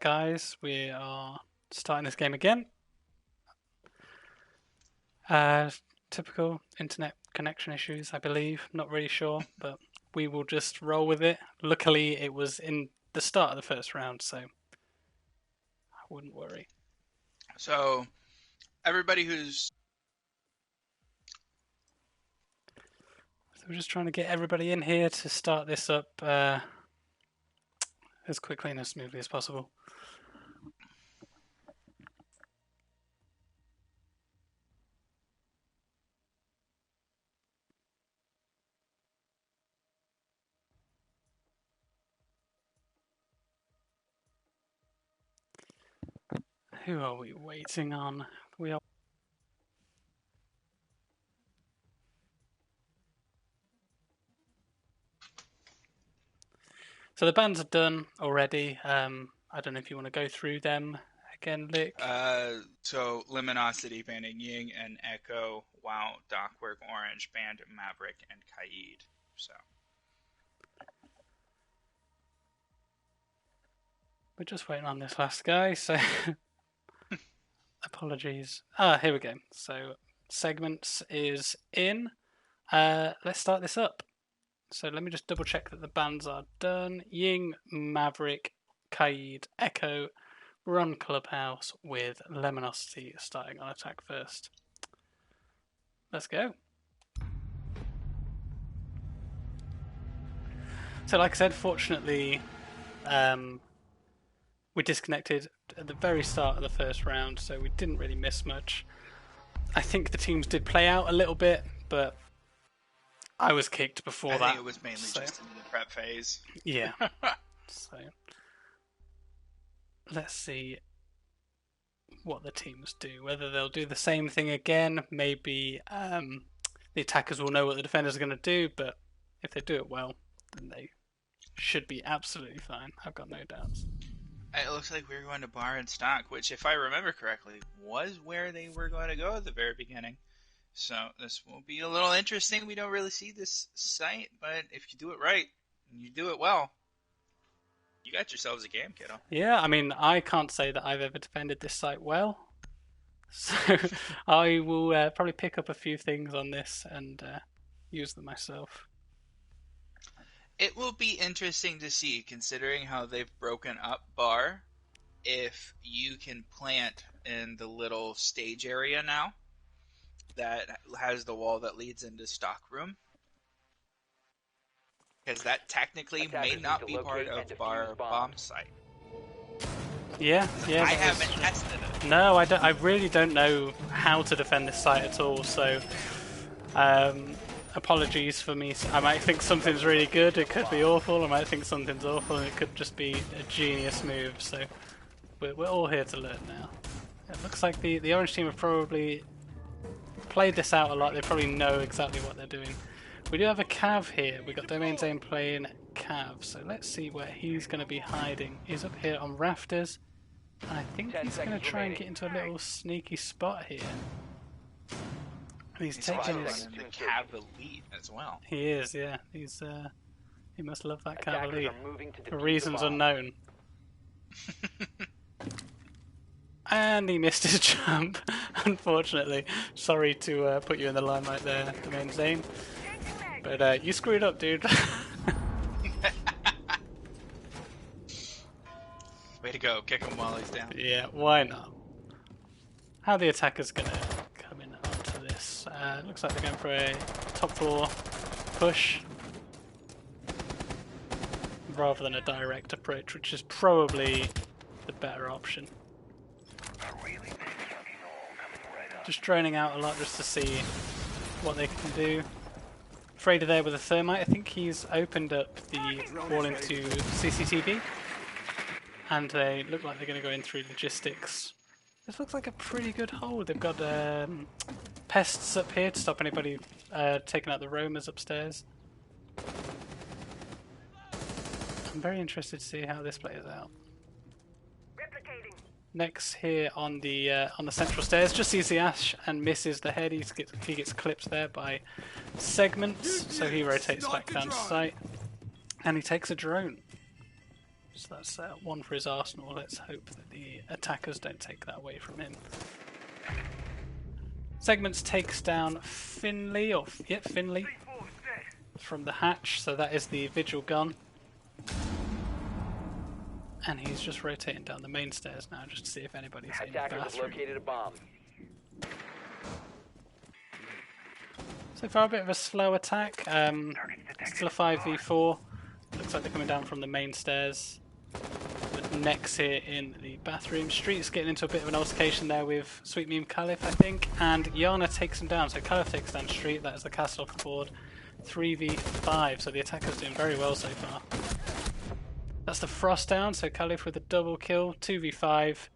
guys, we are starting this game again. Typical internet connection issues, I believe. Not really sure, but we will just roll with it. Luckily, it was in the start of the first round, so I wouldn't worry. So, everybody who's... So we're just trying to get everybody in here to start this up as quickly and as smoothly as possible. Who are we waiting on? We are. So the bands are done already. I don't know if you want to go through them again, Lick. So, Lemonacity, Banding Ying, and Echo, WoW, Docwork, Orange, Band, Maverick, and Kaid. So... We're just waiting on this last guy, so apologies. Here we go. So segments is in. Let's start this up. So let me just double check that the bands are done. Ying, Maverick, Kaid, Echo. We're on Clubhouse with Lemonacity starting on attack first. Let's go. So like I said, fortunately, we disconnected at the very start of the first round, so we didn't really miss much. I think the teams did play out a little bit, but I was kicked before that. I think it was mainly just in the prep phase. Yeah. So let's see what the teams do. Whether they'll do the same thing again, maybe the attackers will know what the defenders are going to do, but if they do it well, then they should be absolutely fine. I've got no doubts. It looks like we're going to Bar and Stock, which, if I remember correctly, was where they were going to go at the very beginning. So this will be a little interesting. We don't really see this site, but if you do it right, and you do it well, you got yourselves a game, kiddo. Yeah, I mean, I can't say that I've ever defended this site well. So I will probably pick up a few things on this and use them myself. It will be interesting to see, considering how they've broken up Bar, if you can plant in the little stage area now that has the wall that leads into stock room. Because that technically may not be part of Bar bomb site. Yeah. I haven't tested it. No, I don't. I really don't know how to defend this site at all, so apologies for me. I might think something's really good, it could be awful. I might think something's awful, and it could just be a genius move. So we're all here to learn now. It looks like the orange team have probably played this out a lot. They probably know exactly what they're doing. We do have a Cav here. We've got Domain Zane playing Cav, so let's see where he's going to be hiding. He's up here on rafters, and I think he's going to try and get into a little sneaky spot here. He's taking his... the Cav Elite as well. He is, yeah. He's he must love that Cav Elite for reasons unknown. And he missed his jump, unfortunately. Sorry to put you in the limelight there, Domain Zane. But you screwed up, dude. Way to go, kick him while he's down. Yeah, why not? How are the attackers going to come in onto this? Looks like they're going for a top floor push rather than a direct approach, which is probably the better option. Just droning out a lot just to see what they can do. Frader there with a thermite. I think he's opened up the wall into CCTV, and they look like they're going to go in through logistics. This looks like a pretty good hold. They've got pests up here to stop anybody taking out the roamers upstairs. I'm very interested to see how this plays out. Next here on the central stairs, just sees the ash and misses the head. He gets clipped there by segments, so he rotates back down to site, and he takes a drone. So that's one for his arsenal. Let's hope that the attackers don't take that away from him. Segments takes down Finley, Finley from the hatch, so that is the Vigil gun. And he's just rotating down the main stairs now just to see if anybody's in the bathroom. Attackers have located a bomb. So far a bit of a slow attack. Still a 5v4. Looks like they're coming down from the main stairs. With Nex here in the bathroom. Street's getting into a bit of an altercation there with Sweet Meme Caliph, I think. And Yana takes him down. So Caliph takes down Street. That is the castle off the board. 3v5. So the attacker's doing very well so far. That's the Frost down. So Caliph with a double kill. 2v5.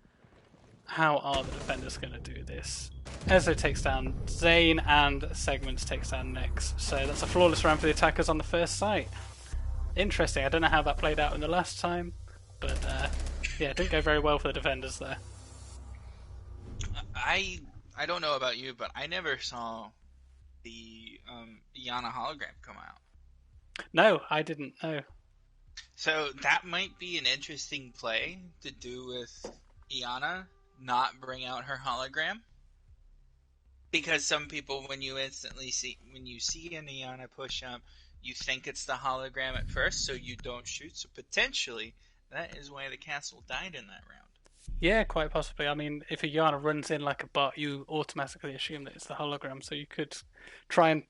How are the defenders going to do this? Ezo takes down Zane and Segments takes down Nex. So that's a flawless round for the attackers on the first site. Interesting. I don't know how that played out in the last time. But yeah, it didn't go very well for the defenders there. I don't know about you, but I never saw the Yana hologram come out. No, I didn't know. So that might be an interesting play to do with Yana, not bring out her hologram. Because some people, when you see an Yana push up, you think it's the hologram at first, so you don't shoot. So potentially, that is why the castle died in that round. Yeah, quite possibly. I mean, if a Yana runs in like a bot, you automatically assume that it's the hologram. So you could try and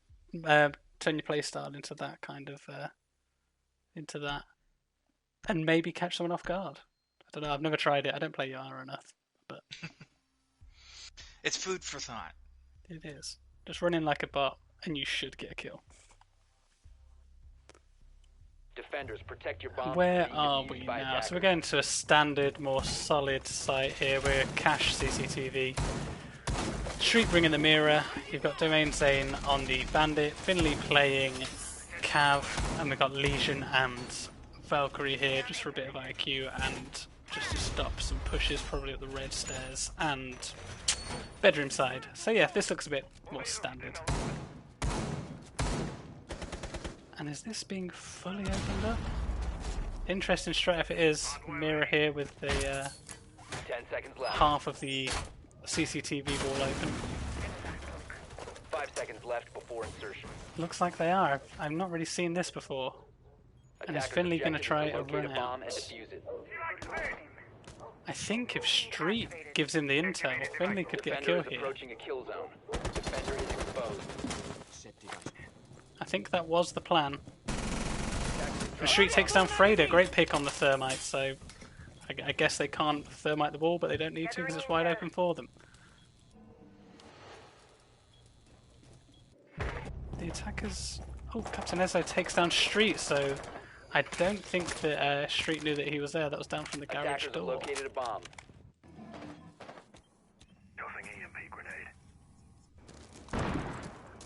turn your playstyle into that kind of into that, and maybe catch someone off guard. I don't know. I've never tried it. I don't play Yana enough, but it's food for thought. It is. Just run in like a bot, and you should get a kill. Defenders, protect your bomb. Where are we now? So we're going to a standard, more solid site here. We're cache CCTV. Street bringing the mirror. You've got Domain Zane on the Bandit. Finley playing Cav. And we've got Legion and Valkyrie here just for a bit of IQ and just to stop some pushes probably up the red stairs and bedroom side. So yeah, this looks a bit more standard. And is this being fully opened up? Interesting strat if it is. Mirror here with the 10 seconds left. half of the CCTV wall open. 5 seconds left before insertion. Looks like they are. I've not really seen this before. And is Finley going to try a run out? I think if Street gives him the intel, Finley could get a kill here. I think that was the plan. And Street takes down Freda. Great pick on the thermite, so I guess they can't thermite the wall, but they don't need to because it's wide open for them. The attackers... Oh, Captain Ezo takes down Street, so I don't think that Street knew that he was there. That was down from the garage door. Located a bomb.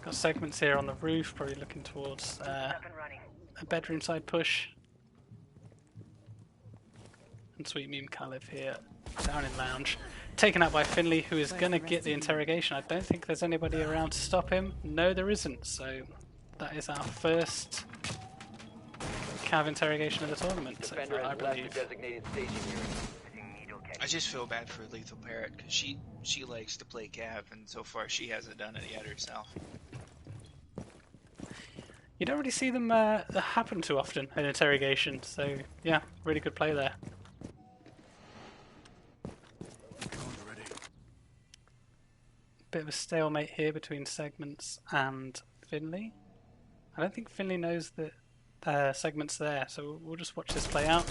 Got Segments here on the roof, probably looking towards a bedroom side push. And Sweet Meme Caliph here, down in lounge. Taken out by Finley, who is going to get the interrogation. I don't think there's anybody around to stop him. No, there isn't. So that is our first Cav interrogation of the tournament, so far, I believe. I just feel bad for Lethal Parrot because she likes to play Cav, and so far she hasn't done it yet herself. You don't really see them happen too often in interrogation, so yeah, really good play there. Bit of a stalemate here between Segments and Finley. I don't think Finley knows that Segments there, so we'll just watch this play out.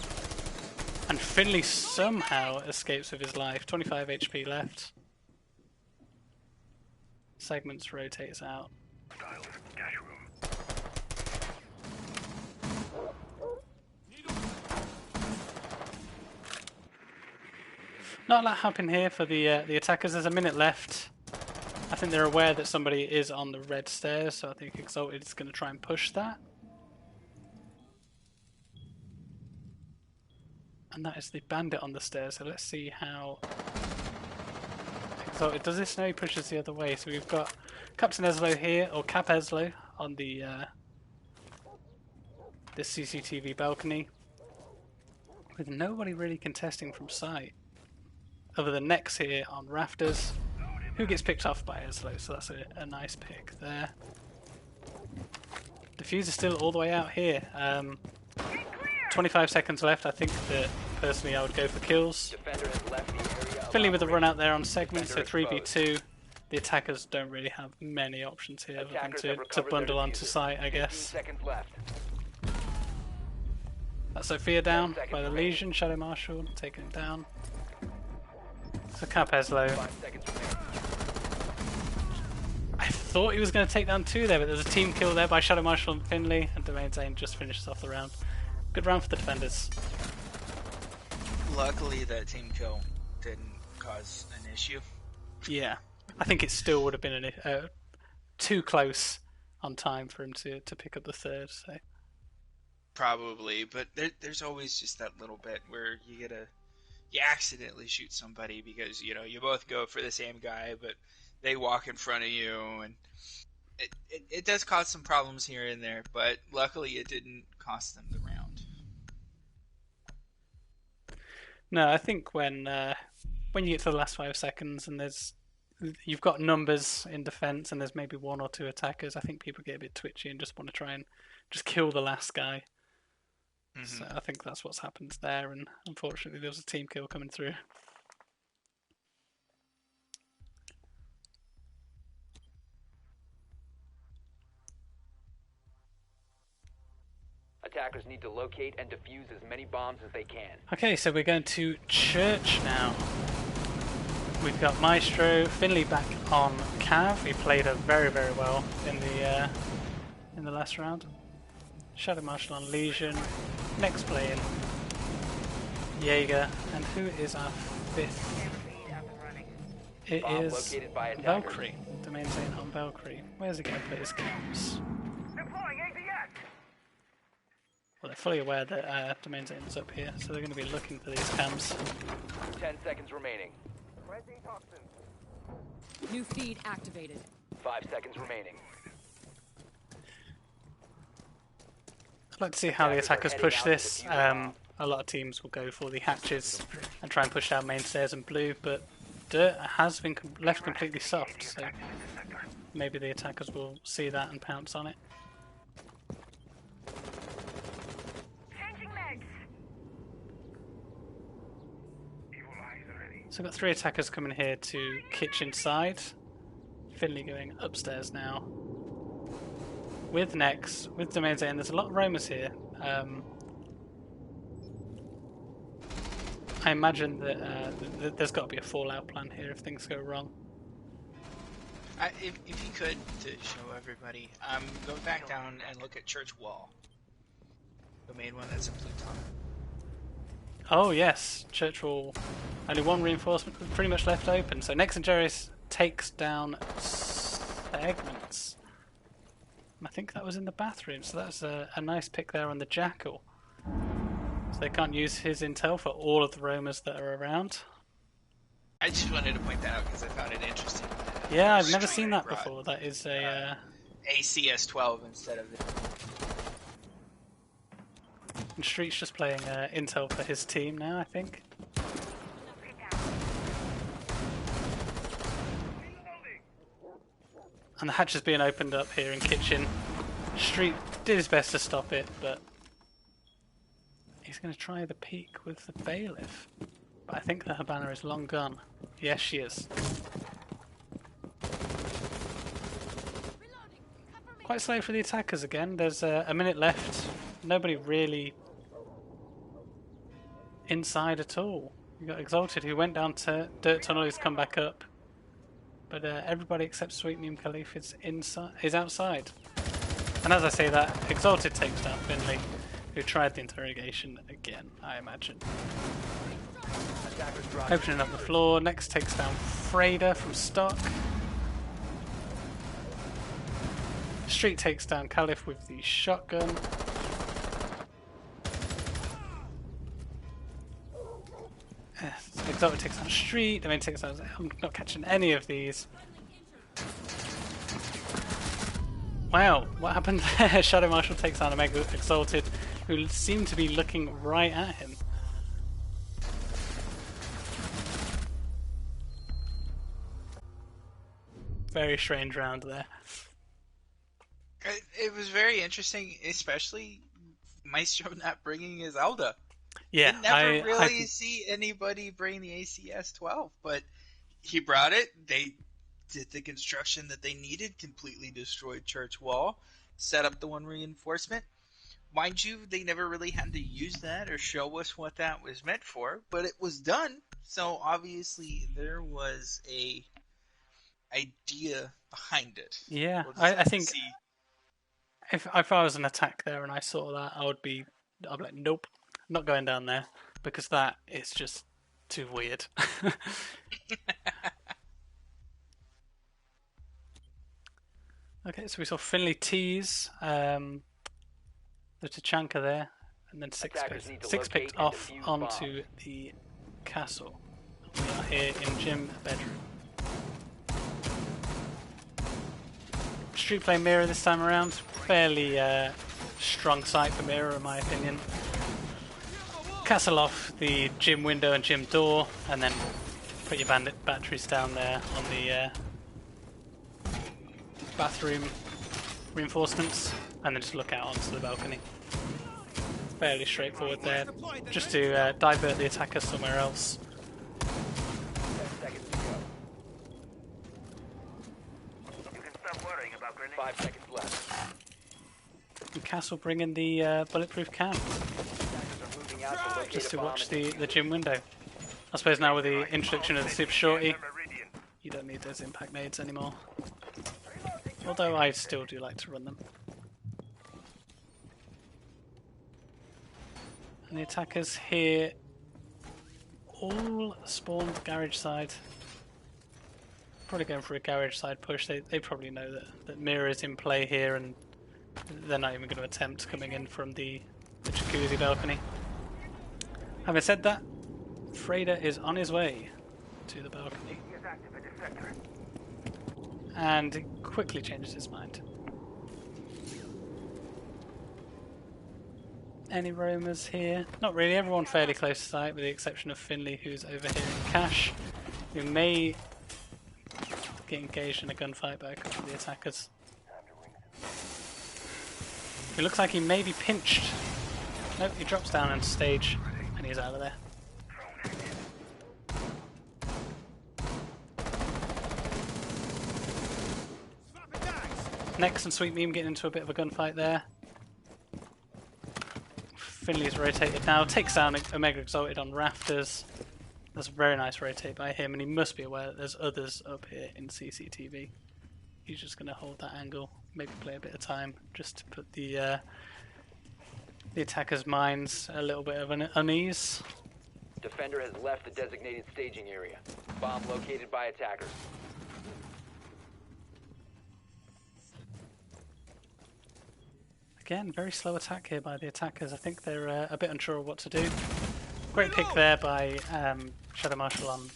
And Finley somehow escapes with his life. 25 HP left. Segments rotates out. Not a lot happened here for the attackers. There's a minute left. I think they're aware that somebody is on the red stairs, so I think Exalted is going to try and push that. And that is the Bandit on the stairs, so let's see how Exalted does this. Now he pushes the other way, so we've got Captain Eslo here, or Cap Eslo, on the CCTV balcony. with nobody really contesting from sight. Other than Nex here on rafters, who gets picked off by Eslo, so that's a nice pick there. Diffuser still all the way out here. 25 seconds left. I think that personally I would go for kills. Defender has left the area. Finley with a run out there on segment, so 3v2. The attackers don't really have many options here other than to bundle onto site, I guess. Seconds left. That's Sophia down by the Legion. Shadow Marshal taking him down. So Capes low. 5 seconds remaining. I thought he was going to take down 2 there, but there's a team kill there by Shadow Marshal and Finley, and Domain Zane just finishes off the round. Good round for the defenders. Luckily, that team kill didn't cause an issue. Yeah, I think it still would have been too close on time for him to pick up the third. So Probably, but there's always just that little bit where you accidentally shoot somebody because you both go for the same guy, but they walk in front of you, and it does cause some problems here and there. But luckily, it didn't cost them the round. no, I think when you get to the last 5 seconds and you've got numbers in defense and there's maybe 1 or 2 attackers, I think people get a bit twitchy and just want to try and just kill the last guy. So I think that's what's happened there, and unfortunately there was a team kill coming through. Attackers need to locate and defuse as many bombs as they can. Okay, so we're going to church now. We've got Maestro, Finley back on Cav. He played her very, very well in the last round. Shadow Marshal on Legion. Next playing Jaeger. And who is our 5th? It Bomb is located by attackers. Valkyrie. Domain Zane on Valkyrie. Where's he going to put his cams? Well, they're fully aware that Domain Zane's up here, so they're going to be looking for these cams. 10 seconds remaining. New feed activated. 5 seconds remaining. I'd like to see how the attackers push this. A lot of teams will go for the hatches and try and push down main stairs and blue, but dirt has been left completely soft, so maybe the attackers will see that and pounce on it. So I've got 3 attackers coming here to kitchen side. Finley going upstairs now. With Nex, with Domain Zane, there's a lot of roamers here. I imagine that there's got to be a fallout plan here if things go wrong. If you could, to show everybody, go back down and look at Church Wall. The main one that's in Pluton. Oh yes, Church Wall. Only 1 reinforcement pretty much left open. So Nex and Jerry's takes down segments. I think that was in the bathroom, so that's a nice pick there on the Jackal. So they can't use his intel for all of the roamers that are around. I just wanted to point that out because I found it interesting. Yeah, I've never seen that before. That is a ACS-12 instead of the... And Street's just playing intel for his team now, I think. And the hatch is being opened up here in kitchen. Street did his best to stop it, but he's going to try the peek with the bailiff. But I think the Habana is long gone. Yes, she is. Quite slow for the attackers again. There's a minute left. Nobody really inside at all. You got Exalted, who went down to Dirt Tunnel, who's come back up. But everybody except Sweet Meme Khalif is outside. And as I say that, Exalted takes down Finley, who tried the interrogation again, I imagine. Opening up the floor, next takes down Freda from stock. Street takes down Khalif with the shotgun. Exotic takes down Street, I mean takes down... I'm not catching any of these. Wow, what happened there? Shadow Marshal takes down a Mega Exalted, who seemed to be looking right at him. very strange round there. It was very interesting, especially Maestro not bringing his Elda. Yeah, You never really see anybody bring the ACS-12, but he brought it. They did the construction that they needed, completely destroyed Church Wall, set up the one reinforcement. Mind you, they never really had to use that or show us what that was meant for, but it was done. So obviously there was a idea behind it. Yeah, We'll just I have to think see. if I was an attack there and I saw that, I'd be like, nope, not going down there, because that is just too weird. Okay, so we saw Finley tease the Tachanka there, and then six picked off onto the castle. We are here in gym bedroom. Street play mirror this time around. Fairly strong sight for mirror in my opinion. Castle off the gym window and gym door, and then put your bandit batteries down there on the bathroom reinforcements, and then just look out onto the balcony. Fairly straightforward there, just to divert the attackers somewhere else. 10 seconds to go. You can stop worrying about grenades. 5 seconds left. And Castle bringing the bulletproof can, Attackers are moving out to locate just to a bomb watch and the gym window. I suppose now with the introduction of the super shorty, you don't need those impact nades anymore. Although I still do like to run them. And the attackers here all spawned garage side. Probably going for a garage side push. They probably know that Mirror is in play here, and they're not even going to attempt coming in from the jacuzzi balcony. Having said that, Frader is on his way to the balcony. And quickly changes his mind. Any roamers here? Not really, everyone fairly close to sight with the exception of Finley, who's over here in cash, who may get engaged in a gunfight by a couple of the attackers. It looks like he may be pinched. Nope, he drops down on stage and he's out of there. Next and Sweet Meme getting into a bit of a gunfight there. Finley's rotated now, takes down Omega Exalted on rafters. That's a very nice rotate by him, and he must be aware that there's others up here in CCTV. He's just going to hold that angle, maybe play a bit of time, just to put the attackers' minds a little bit of an unease. Defender has left the designated staging area. Bomb located by attackers. Again, very slow attack here by the attackers. I think they're a bit unsure of what to do. Great pick there by Shadow Marshal on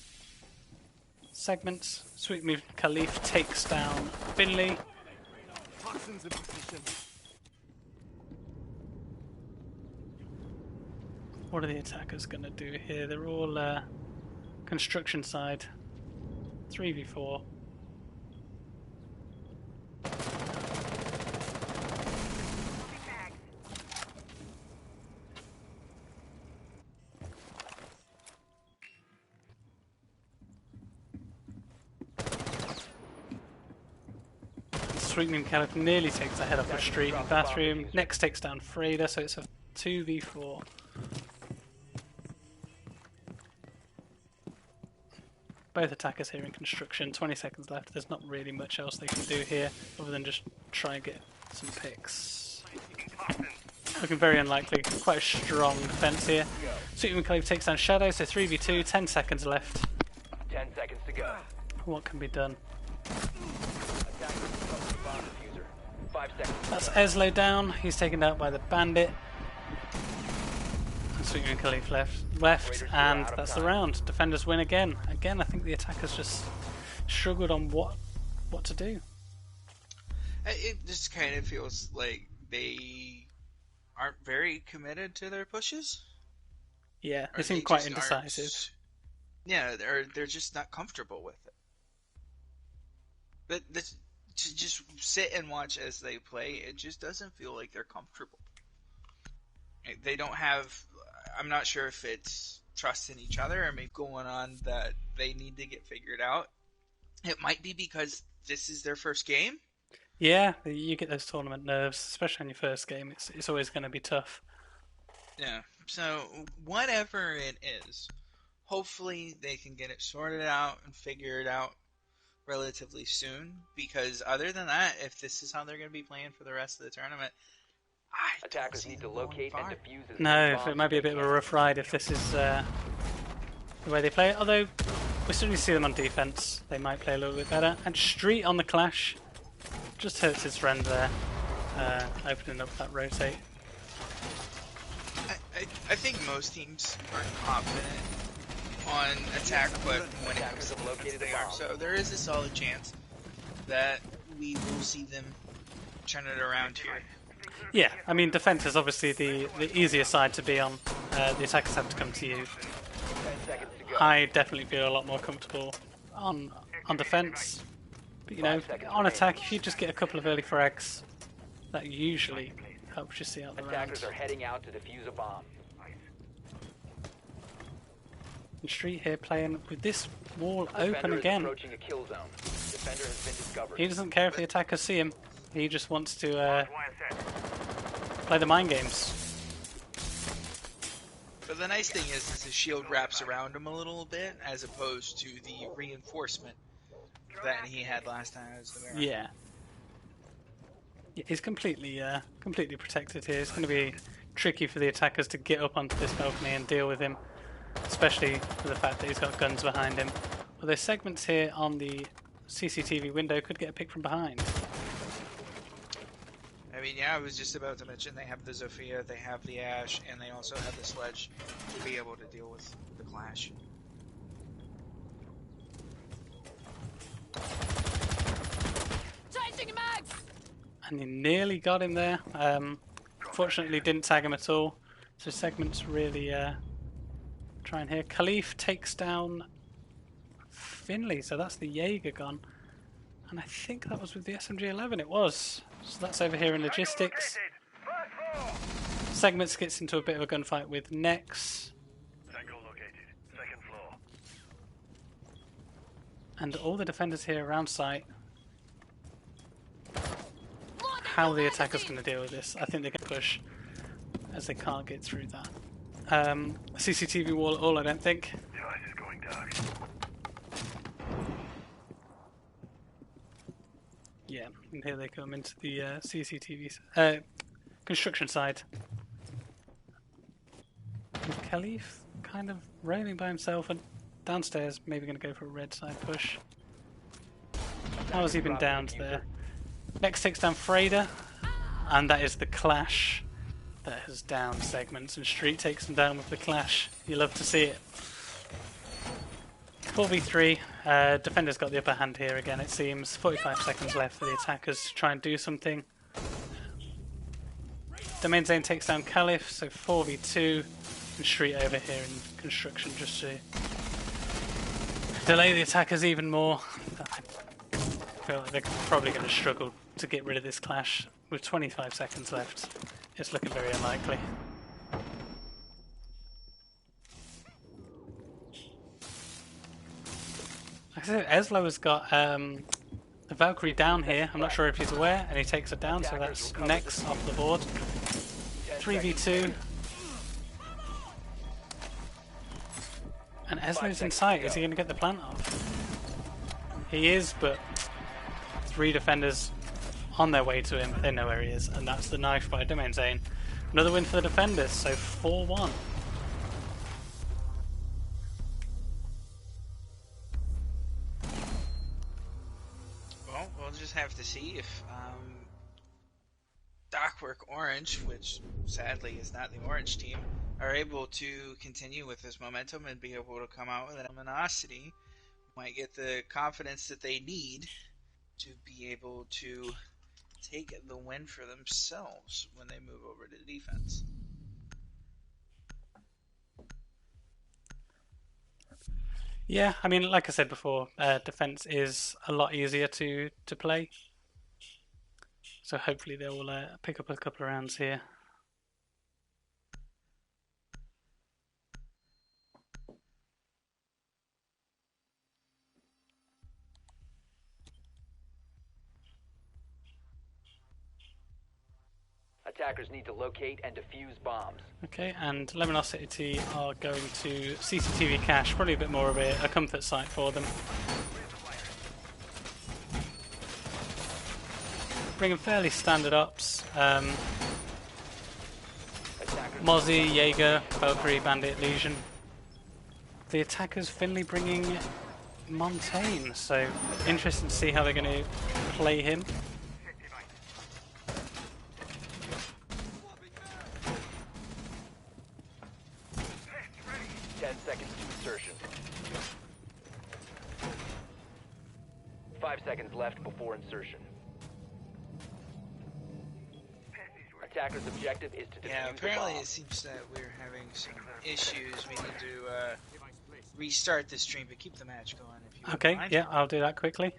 segments. Sweet move, Khalif takes down Finley. What are the attackers going to do here? They're all construction side. 3v4. Sweet Meme Caliph nearly takes the head off the street in bathroom. Next takes down Frader, so it's a 2v4. Both attackers here in construction, 20 seconds left. There's not really much else they can do here other than just try and get some picks. Looking very unlikely, quite a strong defense here. Sweet Meme Caliph takes down Shadow, so 3v2, 10 seconds left. 10 seconds to go. What can be done? Bomb diffuser. 5 seconds. That's Eslo down, he's taken out by the bandit. And Sweet Meme Caliph left, and that's the round. Defenders win again. Again, I think the attackers just struggled on what to do. It just kind of feels like they aren't very committed to their pushes. Yeah, Or they seem they quite just indecisive. aren't- Yeah, they're just not comfortable with it. But to just sit and watch as they play, it just doesn't feel like they're comfortable. They don't have. I'm not sure if it's trust in each other or maybe going on that they need to get figured out. It might be because this is their first game. Yeah, you get those tournament nerves, especially on your first game. It's always going to be tough. Yeah. So whatever it is, hopefully they can get it sorted out and figure it out relatively soon. Because other than that, if this is how they're going to be playing for the rest of the tournament, I don't Attackers see need to them going locate and far. defuse as No, many it bombs might as be a they bit of a can. rough ride if this is the way they play it. Although we certainly see them on defense, they might play a little bit better. And Street on the clash just hurts his friend there, opening up that rotate. I think most teams are confident on attack, but when it comes to Attackers have located defense, a they are. bomb. So there is a solid chance that we will see them turn it around here. Yeah, I mean defense is obviously the easier side to be on. The attackers have to come to you. 10 seconds to go. I definitely feel a lot more comfortable on defense. But you know, on attack, if you just get a couple of early frags, that usually helps you see out the round. Attackers are heading out to defuse a bomb. And Street here playing with this wall Defender open is again. approaching a kill zone. Defender has been discovered. He doesn't care if the attackers see him. He just wants to play the mind games. But the nice thing is the shield wraps around him a little bit, as opposed to the reinforcement that he had last time. As the mirror. Yeah. Yeah, he's completely protected here. It's going to be tricky for the attackers to get up onto this balcony and deal with him, especially for the fact that he's got guns behind him. Well, there's segments here on the CCTV window could get a pick from behind. I mean, yeah, I was just about to mention they have the Zofia, they have the Ash, and they also have the Sledge to be able to deal with the clash. Changing mags! And he nearly got him there. Fortunately didn't tag him at all. So segments really trying here. Khalif takes down Finley, so that's the Jaeger gun. And I think that was with the SMG-11, it was. So that's over here in logistics. Segments gets into a bit of a gunfight with Nex. And all the defenders here around site. How are the attackers going to deal with this? I think they're going to push, as they can't get through that. CCTV wall at all, I don't think. Device is going dark. Yeah, and here they come into the CCTV construction side. And Khalif kind of roaming by himself and downstairs, maybe going to go for a red side push. How has he been downed there? Next takes down Frader, and that is the clash that has downed segments, and Street takes him down with the clash. You love to see it. 4v3, defender's got the upper hand here again it seems. 45 seconds left for the attackers to try and do something. Domain Zane takes down Khalif, so 4v2, and Street over here in construction just to delay the attackers even more. I feel like they're probably going to struggle to get rid of this clash. With 25 seconds left, it's looking very unlikely. Like I said, Eslo has got the Valkyrie down here. I'm not sure if he's aware, and he takes it down, so that's Nex off the board. 3v2. And Eslo's in sight. Is he going to get the plant off? He is, but 3 defenders on their way to him. They know where he is, and that's the knife by Domain Zane. Another win for the defenders, so 4-1. Well, we'll just have to see if Docwork Orange, which sadly is not the Orange team, are able to continue with this momentum and be able to come out with an Lemonacity. Might get the confidence that they need to be able to take the win for themselves when they move over to defense. Yeah, I mean, like I said before, defense is a lot easier to play. So hopefully they will pick up a couple of rounds here. Attackers need to locate and defuse bombs. Okay, and Lemonacity are going to CCTV cache, probably a bit more of a comfort site for them. Bringing fairly standard ups. Mozzie, Jaeger, Valkyrie, Bandit, Legion. The attackers Finley bringing Montaigne, so interesting to see how they're going to play him. Insertion. 5 seconds left before insertion. Attacker's objective is to defuse Yeah, the apparently bomb. it seems that we're having some issues. We need to restart the stream, but keep the match going if you Okay, mind. yeah, I'll do that quickly.